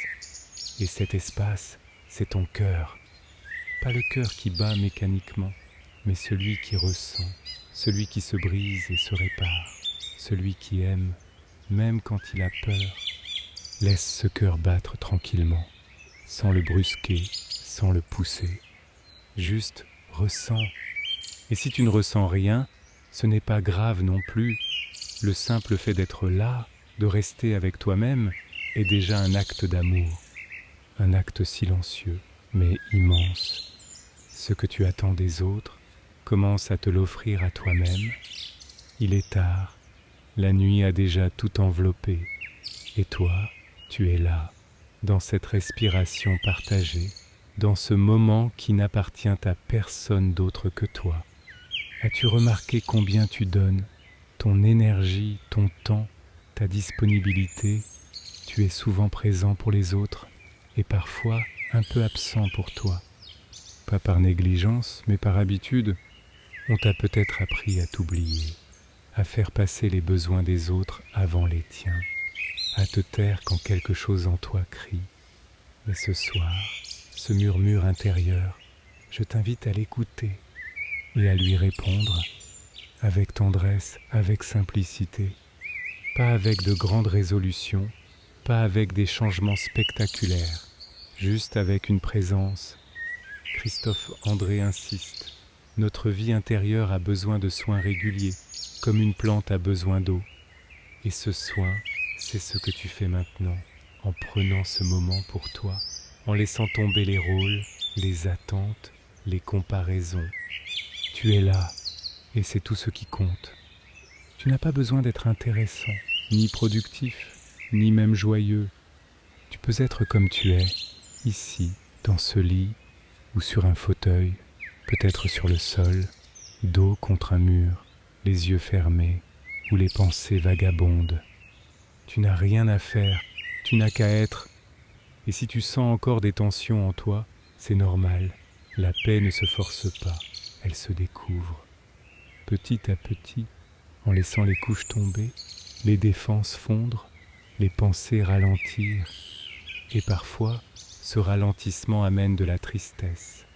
et cet espace, c'est ton cœur. Pas le cœur qui bat mécaniquement, mais celui qui ressent, celui qui se brise et se répare, celui qui aime, même quand il a peur. Laisse ce cœur battre tranquillement, sans le brusquer, sans le pousser. Juste ressens. Et si tu ne ressens rien, ce n'est pas grave non plus. Le simple fait d'être là, de rester avec toi-même, est déjà un acte d'amour. Un acte silencieux, mais immense. Ce que tu attends des autres, commence à te l'offrir à toi-même. Il est tard, la nuit a déjà tout enveloppé, et toi, tu es là, dans cette respiration partagée, dans ce moment qui n'appartient à personne d'autre que toi. As-tu remarqué combien tu donnes, ton énergie, ton temps, ta disponibilité? Tu es souvent présent pour les autres, et parfois un peu absent pour toi. Pas par négligence, mais par habitude, on t'a peut-être appris à t'oublier, à faire passer les besoins des autres avant les tiens, à te taire quand quelque chose en toi crie. Mais ce soir, ce murmure intérieur, je t'invite à l'écouter et à lui répondre avec tendresse, avec simplicité, pas avec de grandes résolutions, pas avec des changements spectaculaires, juste avec une présence. Christophe André insiste, notre vie intérieure a besoin de soins réguliers, comme une plante a besoin d'eau. Et ce soin, C'est ce que tu fais maintenant, en prenant ce moment pour toi, en laissant tomber les rôles, les attentes, les comparaisons. Tu es là, et c'est tout ce qui compte. Tu n'as pas besoin d'être intéressant, ni productif, ni même joyeux. Tu peux être comme tu es, ici, dans ce lit, ou sur un fauteuil, peut-être sur le sol, dos contre un mur, les yeux fermés, ou les pensées vagabondes. Tu n'as rien à faire, tu n'as qu'à être. Et si tu sens encore des tensions en toi, c'est normal. La paix ne se force pas, elle se découvre. Petit à petit, en laissant les couches tomber, les défenses fondre, les pensées ralentir. Et parfois, ce ralentissement amène de la tristesse,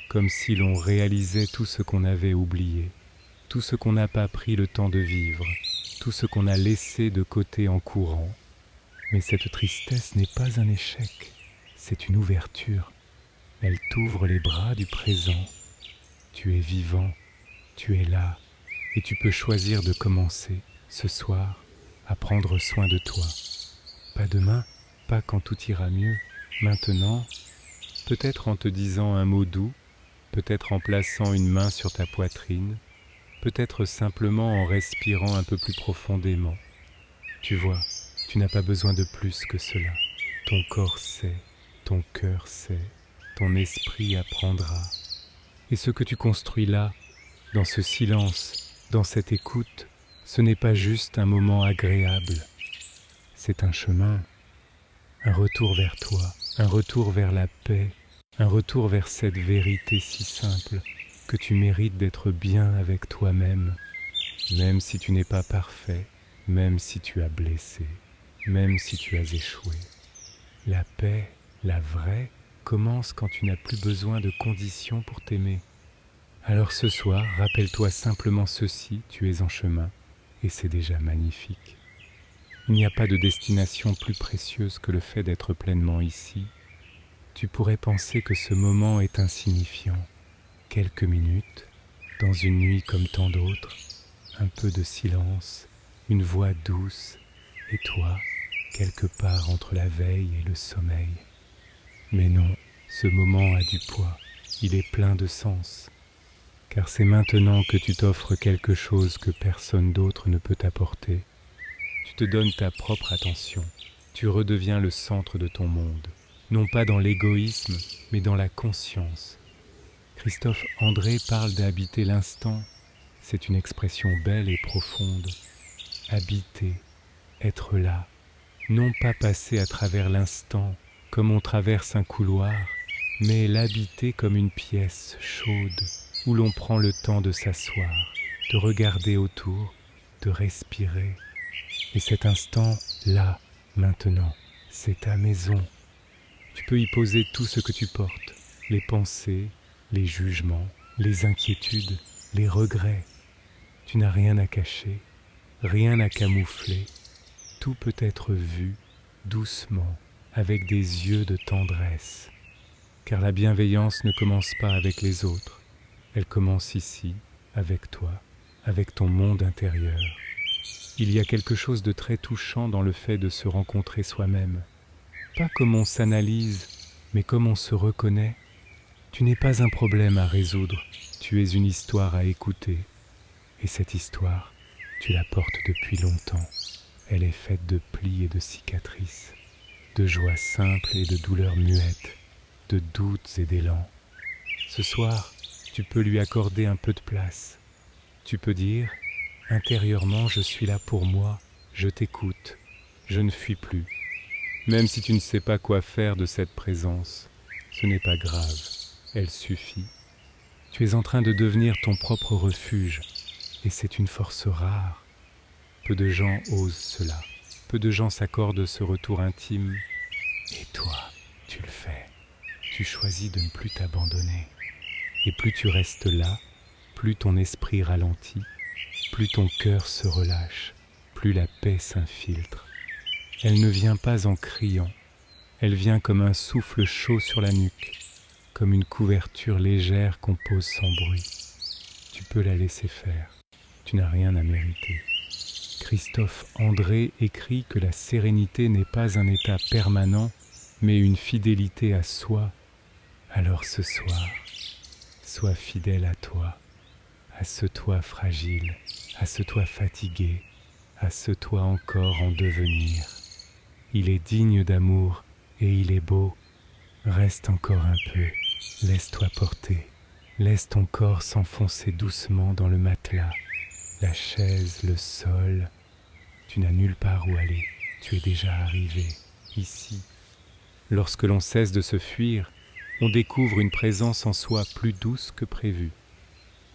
comme si l'on réalisait tout ce qu'on avait oublié, tout ce qu'on n'a pas pris le temps de vivre, tout ce qu'on a laissé de côté en courant. Mais cette tristesse n'est pas un échec, c'est une ouverture. Elle t'ouvre les bras du présent. Tu es vivant, tu es là, et tu peux choisir de commencer, ce soir, à prendre soin de toi. Pas demain, pas quand tout ira mieux, maintenant, peut-être en te disant un mot doux, peut-être en plaçant une main sur ta poitrine, peut-être simplement en respirant un peu plus profondément. Tu vois, tu n'as pas besoin de plus que cela. Ton corps sait, ton cœur sait, ton esprit apprendra. Et ce que tu construis là, dans ce silence, dans cette écoute, ce n'est pas juste un moment agréable. C'est un chemin, un retour vers toi, un retour vers la paix, un retour vers cette vérité si simple que tu mérites d'être bien avec toi-même, même si tu n'es pas parfait, même si tu as blessé, même si tu as échoué. La paix, la vraie, commence quand tu n'as plus besoin de conditions pour t'aimer. Alors ce soir, rappelle-toi simplement ceci, tu es en chemin, et c'est déjà magnifique. Il n'y a pas de destination plus précieuse que le fait d'être pleinement ici. Tu pourrais penser que ce moment est insignifiant. Quelques minutes, dans une nuit comme tant d'autres, un peu de silence, une voix douce, et toi, quelque part entre la veille et le sommeil. Mais non, ce moment a du poids, il est plein de sens, car c'est maintenant que tu t'offres quelque chose que personne d'autre ne peut t'apporter. Tu te donnes ta propre attention, tu redeviens le centre de ton monde, non pas dans l'égoïsme, mais dans la conscience. Christophe André parle d'habiter l'instant, c'est une expression belle et profonde. Habiter, être là, non pas passer à travers l'instant comme on traverse un couloir, mais l'habiter comme une pièce chaude où l'on prend le temps de s'asseoir, de regarder autour, de respirer. Et cet instant, là, maintenant, c'est ta maison. Tu peux y poser tout ce que tu portes, les pensées, les jugements, les inquiétudes, les regrets. Tu n'as rien à cacher, rien à camoufler. Tout peut être vu doucement, avec des yeux de tendresse. Car la bienveillance ne commence pas avec les autres. Elle commence ici, avec toi, avec ton monde intérieur. Il y a quelque chose de très touchant dans le fait de se rencontrer soi-même. Pas comme on s'analyse, mais comme on se reconnaît. Tu n'es pas un problème à résoudre, tu es une histoire à écouter. Et cette histoire, tu la portes depuis longtemps. Elle est faite de plis et de cicatrices, de joies simples et de douleurs muettes, de doutes et d'élans. Ce soir, tu peux lui accorder un peu de place. Tu peux dire, intérieurement, je suis là pour moi, je t'écoute, je ne fuis plus. Même si tu ne sais pas quoi faire de cette présence, ce n'est pas grave, elle suffit. Tu es en train de devenir ton propre refuge, et c'est une force rare. Peu de gens osent cela, peu de gens s'accordent ce retour intime. Et toi, tu le fais. Tu choisis de ne plus t'abandonner. Et plus tu restes là, plus ton esprit ralentit, plus ton cœur se relâche, plus la paix s'infiltre. Elle ne vient pas en criant, elle vient comme un souffle chaud sur la nuque, comme une couverture légère qu'on pose sans bruit. Tu peux la laisser faire, tu n'as rien à mériter. Christophe André écrit que la sérénité n'est pas un état permanent, mais une fidélité à soi. Alors ce soir, sois fidèle à toi, à ce toi fragile, à ce toi fatigué, à ce toi encore en devenir. Il est digne d'amour et il est beau. Reste encore un peu, laisse-toi porter. Laisse ton corps s'enfoncer doucement dans le matelas, la chaise, le sol. Tu n'as nulle part où aller, tu es déjà arrivé, ici. Lorsque l'on cesse de se fuir, on découvre une présence en soi plus douce que prévu.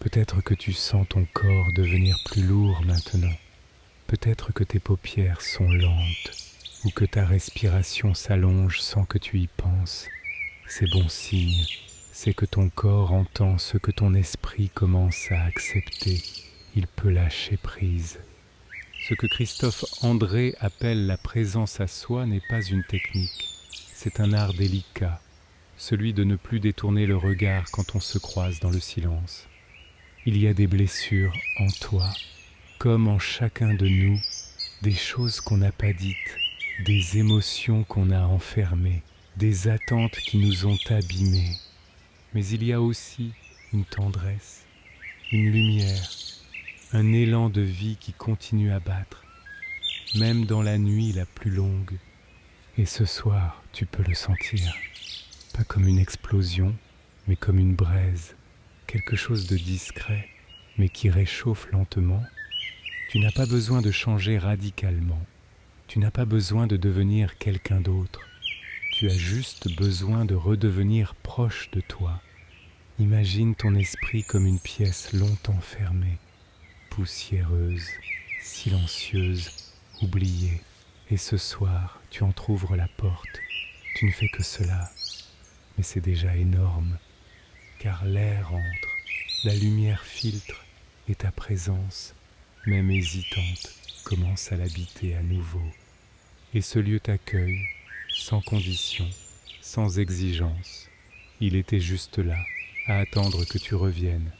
Peut-être que tu sens ton corps devenir plus lourd maintenant. Peut-être que tes paupières sont lentes ou que ta respiration s'allonge sans que tu y penses. C'est bon signe, c'est que ton corps entend ce que ton esprit commence à accepter. Il peut lâcher prise. Ce que Christophe André appelle la présence à soi n'est pas une technique. C'est un art délicat, celui de ne plus détourner le regard quand on se croise dans le silence. Il y a des blessures en toi, comme en chacun de nous, des choses qu'on n'a pas dites, des émotions qu'on a enfermées, des attentes qui nous ont abîmés. Mais il y a aussi une tendresse, une lumière, un élan de vie qui continue à battre, même dans la nuit la plus longue. Et ce soir, tu peux le sentir, pas comme une explosion, mais comme une braise, quelque chose de discret, mais qui réchauffe lentement. Tu n'as pas besoin de changer radicalement, tu n'as pas besoin de devenir quelqu'un d'autre, tu as juste besoin de redevenir proche de toi. Imagine ton esprit comme une pièce longtemps fermée, poussiéreuse, silencieuse, oubliée. Et ce soir, tu entr'ouvres la porte. Tu ne fais que cela, mais c'est déjà énorme, car l'air entre, la lumière filtre, et ta présence, même hésitante, commence à l'habiter à nouveau. Et ce lieu t'accueille, sans condition, sans exigence. Il était juste là, à attendre que tu reviennes.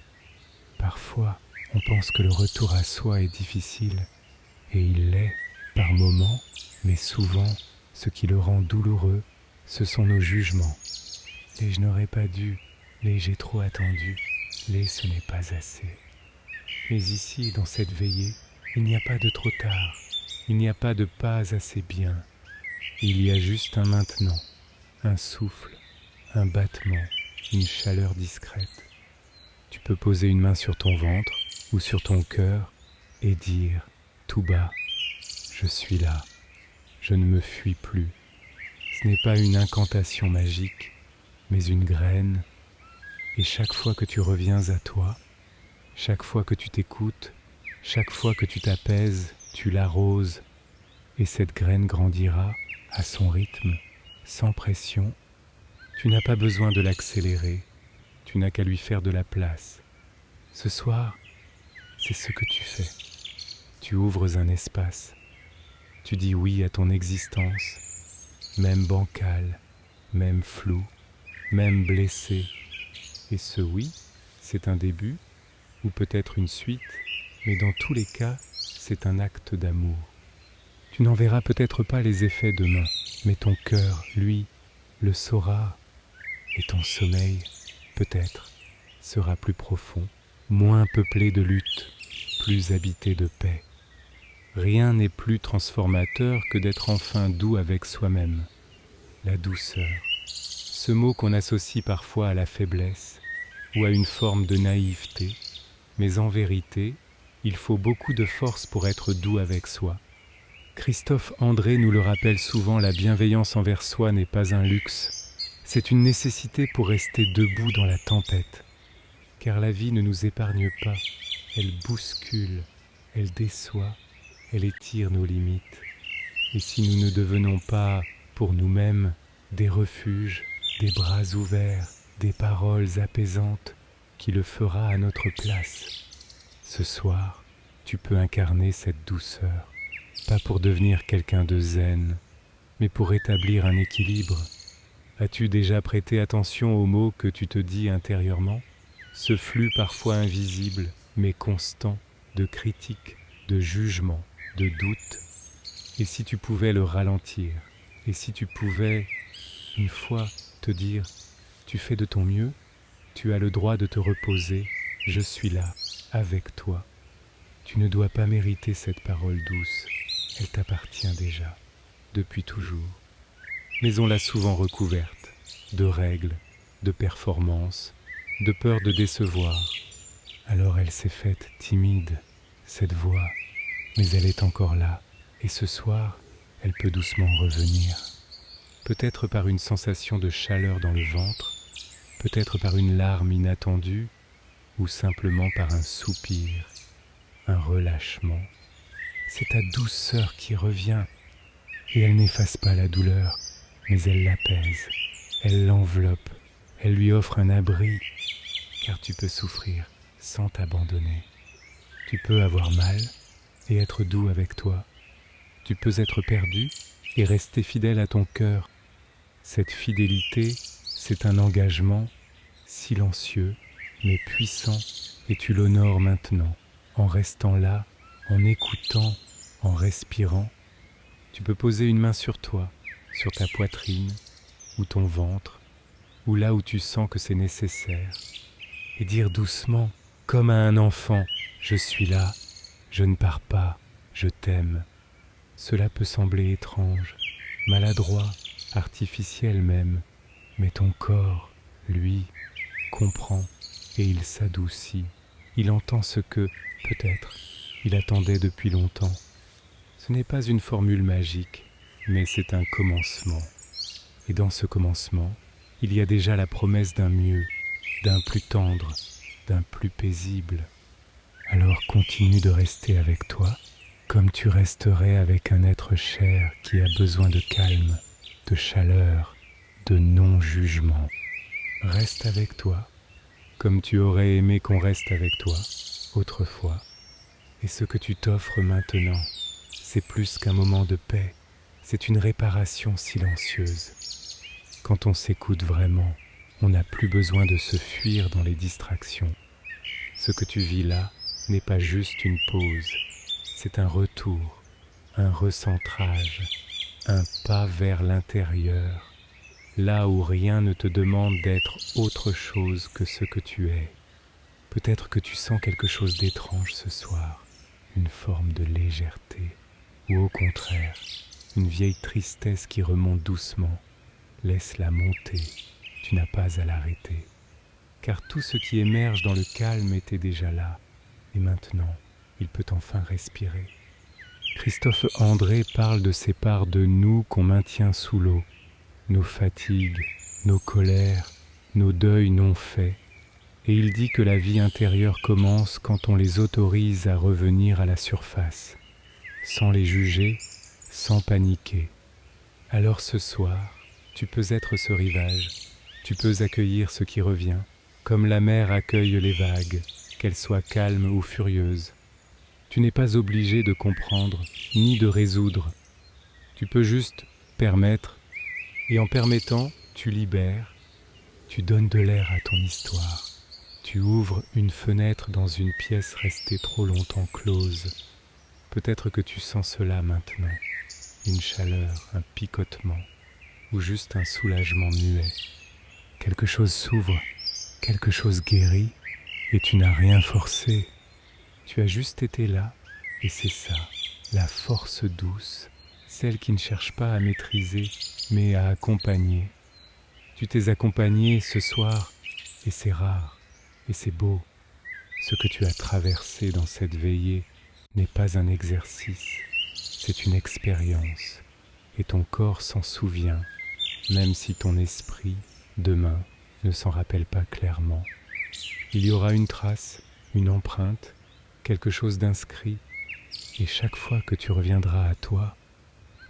Parfois, on pense que le retour à soi est difficile, et il l'est, par moments, mais souvent, ce qui le rend douloureux, ce sont nos jugements. Les je n'aurais pas dû, les j'ai trop attendu, les ce n'est pas assez. Mais ici, dans cette veillée, il n'y a pas de trop tard, il n'y a pas de pas assez bien. Il y a juste un maintenant, un souffle, un battement, une chaleur discrète. Tu peux poser une main sur ton ventre ou sur ton cœur et dire tout bas, je suis là, je ne me fuis plus. Ce n'est pas une incantation magique, mais une graine. Et chaque fois que tu reviens à toi, chaque fois que tu t'écoutes, chaque fois que tu t'apaises, tu l'arroses. Et cette graine grandira à son rythme, sans pression. Tu n'as pas besoin de l'accélérer, tu n'as qu'à lui faire de la place. Ce soir, c'est ce que tu fais. Tu ouvres un espace. Tu dis oui à ton existence, même bancale, même floue, même blessée. Et ce oui, c'est un début, ou peut-être une suite, mais dans tous les cas, c'est un acte d'amour. Tu n'en verras peut-être pas les effets demain, mais ton cœur, lui, le saura, et ton sommeil, peut-être, sera plus profond, moins peuplé de lutte, plus habité de paix. Rien n'est plus transformateur que d'être enfin doux avec soi-même. La douceur, ce mot qu'on associe parfois à la faiblesse ou à une forme de naïveté, mais en vérité, il faut beaucoup de force pour être doux avec soi. Christophe André nous le rappelle souvent, la bienveillance envers soi n'est pas un luxe, c'est une nécessité pour rester debout dans la tempête. Car la vie ne nous épargne pas, elle bouscule, elle déçoit, elle étire nos limites. Et si nous ne devenons pas, pour nous-mêmes, des refuges, des bras ouverts, des paroles apaisantes, qui le fera à notre place. Ce soir, tu peux incarner cette douceur, pas pour devenir quelqu'un de zen, mais pour établir un équilibre. As-tu déjà prêté attention aux mots que tu te dis intérieurement ? Ce flux parfois invisible, mais constant, de critiques, de jugements, de doute, et si tu pouvais le ralentir, et si tu pouvais, une fois, te dire, tu fais de ton mieux, tu as le droit de te reposer, je suis là, avec toi. Tu ne dois pas mériter cette parole douce, elle t'appartient déjà, depuis toujours. Mais on l'a souvent recouverte, de règles, de performances, de peur de décevoir. Alors elle s'est faite timide, cette voix, mais elle est encore là, et ce soir, elle peut doucement revenir. Peut-être par une sensation de chaleur dans le ventre, peut-être par une larme inattendue, ou simplement par un soupir, un relâchement. C'est ta douceur qui revient, et elle n'efface pas la douleur, mais elle l'apaise, elle l'enveloppe, elle lui offre un abri, car tu peux souffrir sans t'abandonner. Tu peux avoir mal et être doux avec toi. Tu peux être perdu et rester fidèle à ton cœur. Cette fidélité, c'est un engagement silencieux mais puissant, et tu l'honores maintenant, en restant là, en écoutant, en respirant. Tu peux poser une main sur toi, sur ta poitrine, ou ton ventre, ou là où tu sens que c'est nécessaire, et dire doucement, comme à un enfant, je suis là, je ne pars pas, je t'aime. Cela peut sembler étrange, maladroit, artificiel même, mais ton corps, lui, comprend et il s'adoucit. Il entend ce que, peut-être, il attendait depuis longtemps. Ce n'est pas une formule magique, mais c'est un commencement. Et dans ce commencement, il y a déjà la promesse d'un mieux, d'un plus tendre, d'un plus paisible. Alors continue de rester avec toi, comme tu resterais avec un être cher qui a besoin de calme, de chaleur, de non-jugement. Reste avec toi, comme tu aurais aimé qu'on reste avec toi autrefois. Et ce que tu t'offres maintenant, c'est plus qu'un moment de paix, c'est une réparation silencieuse. Quand on s'écoute vraiment, on n'a plus besoin de se fuir dans les distractions. Ce que tu vis là n'est pas juste une pause, c'est un retour, un recentrage, un pas vers l'intérieur, là où rien ne te demande d'être autre chose que ce que tu es. Peut-être que tu sens quelque chose d'étrange ce soir, une forme de légèreté, ou au contraire, une vieille tristesse qui remonte doucement. Laisse-la monter, tu n'as pas à l'arrêter, car tout ce qui émerge dans le calme était déjà là, et maintenant, il peut enfin respirer. Christophe André parle de ces parts de nous qu'on maintient sous l'eau, nos fatigues, nos colères, nos deuils non faits, et il dit que la vie intérieure commence quand on les autorise à revenir à la surface, sans les juger, sans paniquer. Alors ce soir, tu peux être ce rivage, tu peux accueillir ce qui revient, comme la mer accueille les vagues, qu'elles soient calmes ou furieuses. Tu n'es pas obligé de comprendre, ni de résoudre. Tu peux juste permettre, et en permettant, tu libères, tu donnes de l'air à ton histoire. Tu ouvres une fenêtre dans une pièce restée trop longtemps close. Peut-être que tu sens cela maintenant, une chaleur, un picotement, ou juste un soulagement muet. Quelque chose s'ouvre, quelque chose guérit, et tu n'as rien forcé. Tu as juste été là, et c'est ça, la force douce, celle qui ne cherche pas à maîtriser, mais à accompagner. Tu t'es accompagné ce soir, et c'est rare, et c'est beau. Ce que tu as traversé dans cette veillée n'est pas un exercice, c'est une expérience, et ton corps s'en souvient, même si ton esprit, demain, ne s'en rappelle pas clairement. Il y aura une trace, une empreinte, quelque chose d'inscrit, et chaque fois que tu reviendras à toi,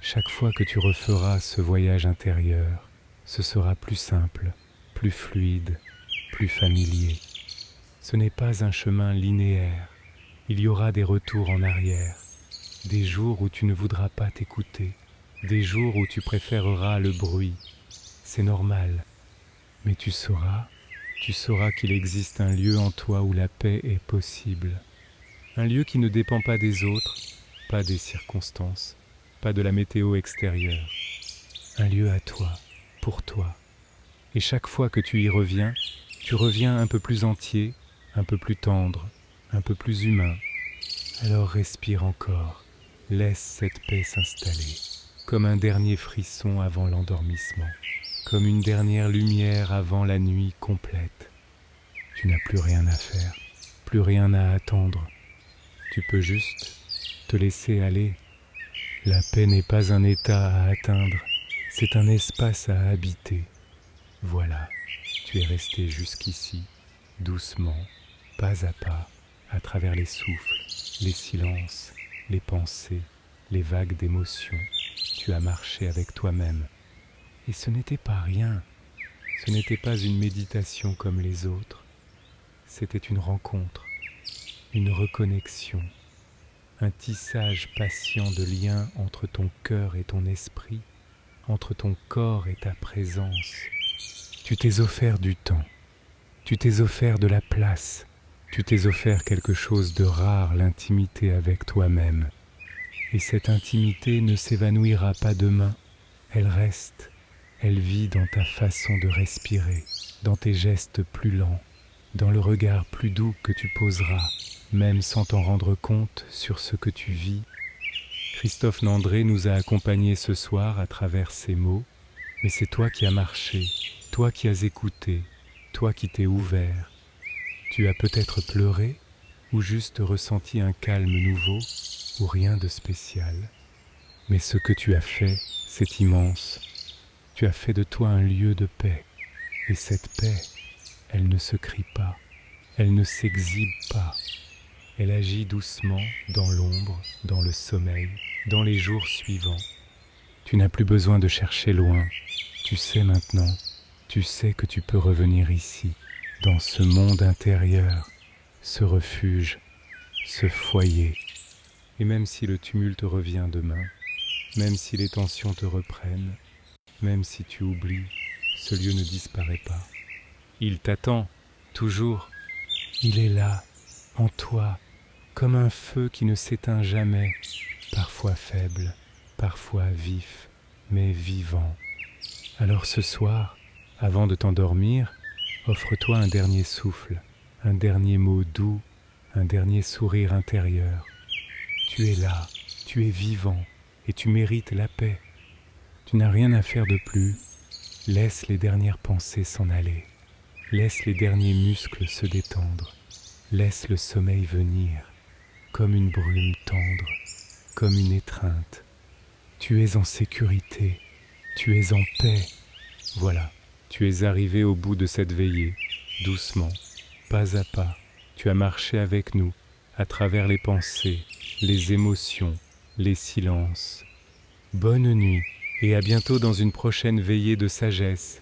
chaque fois que tu referas ce voyage intérieur, ce sera plus simple, plus fluide, plus familier. Ce n'est pas un chemin linéaire, il y aura des retours en arrière, des jours où tu ne voudras pas t'écouter, des jours où tu préféreras le bruit. C'est normal, mais tu sauras qu'il existe un lieu en toi où la paix est possible. Un lieu qui ne dépend pas des autres, pas des circonstances, pas de la météo extérieure. Un lieu à toi, pour toi. Et chaque fois que tu y reviens, tu reviens un peu plus entier, un peu plus tendre, un peu plus humain. Alors respire encore, laisse cette paix s'installer, comme un dernier frisson avant l'endormissement, comme une dernière lumière avant la nuit complète. Tu n'as plus rien à faire, plus rien à attendre. Tu peux juste te laisser aller. La paix n'est pas un état à atteindre, c'est un espace à habiter. Voilà, tu es resté jusqu'ici, doucement, pas à pas, à travers les souffles, les silences, les pensées, les vagues d'émotions. Tu as marché avec toi-même. Et ce n'était pas rien, ce n'était pas une méditation comme les autres. C'était une rencontre, une reconnexion, un tissage patient de liens entre ton cœur et ton esprit, entre ton corps et ta présence. Tu t'es offert du temps, tu t'es offert de la place, tu t'es offert quelque chose de rare, l'intimité avec toi-même. Et cette intimité ne s'évanouira pas demain, elle reste, elle vit dans ta façon de respirer, dans tes gestes plus lents, dans le regard plus doux que tu poseras, même sans t'en rendre compte sur ce que tu vis. Christophe Nandré nous a accompagnés ce soir à travers ces mots, mais c'est toi qui as marché, toi qui as écouté, toi qui t'es ouvert. Tu as peut-être pleuré, ou juste ressenti un calme nouveau, ou rien de spécial. Mais ce que tu as fait, c'est immense. Tu as fait de toi un lieu de paix. Et cette paix, elle ne se crie pas, elle ne s'exhibe pas. Elle agit doucement dans l'ombre, dans le sommeil, dans les jours suivants. Tu n'as plus besoin de chercher loin. Tu sais maintenant, tu sais que tu peux revenir ici, dans ce monde intérieur, ce refuge, ce foyer. Et même si le tumulte revient demain, même si les tensions te reprennent, même si tu oublies, ce lieu ne disparaît pas. Il t'attend, toujours. Il est là, en toi, comme un feu qui ne s'éteint jamais, parfois faible, parfois vif, mais vivant. Alors ce soir, avant de t'endormir, offre-toi un dernier souffle, un dernier mot doux, un dernier sourire intérieur. Tu es là, tu es vivant et tu mérites la paix. Tu n'as rien à faire de plus. Laisse les dernières pensées s'en aller. Laisse les derniers muscles se détendre. Laisse le sommeil venir, comme une brume tendre, comme une étreinte. Tu es en sécurité, tu es en paix. Voilà, tu es arrivé au bout de cette veillée, doucement, pas à pas. Tu as marché avec nous, à travers les pensées, les émotions, les silences. Bonne nuit, et à bientôt dans une prochaine veillée de sagesse.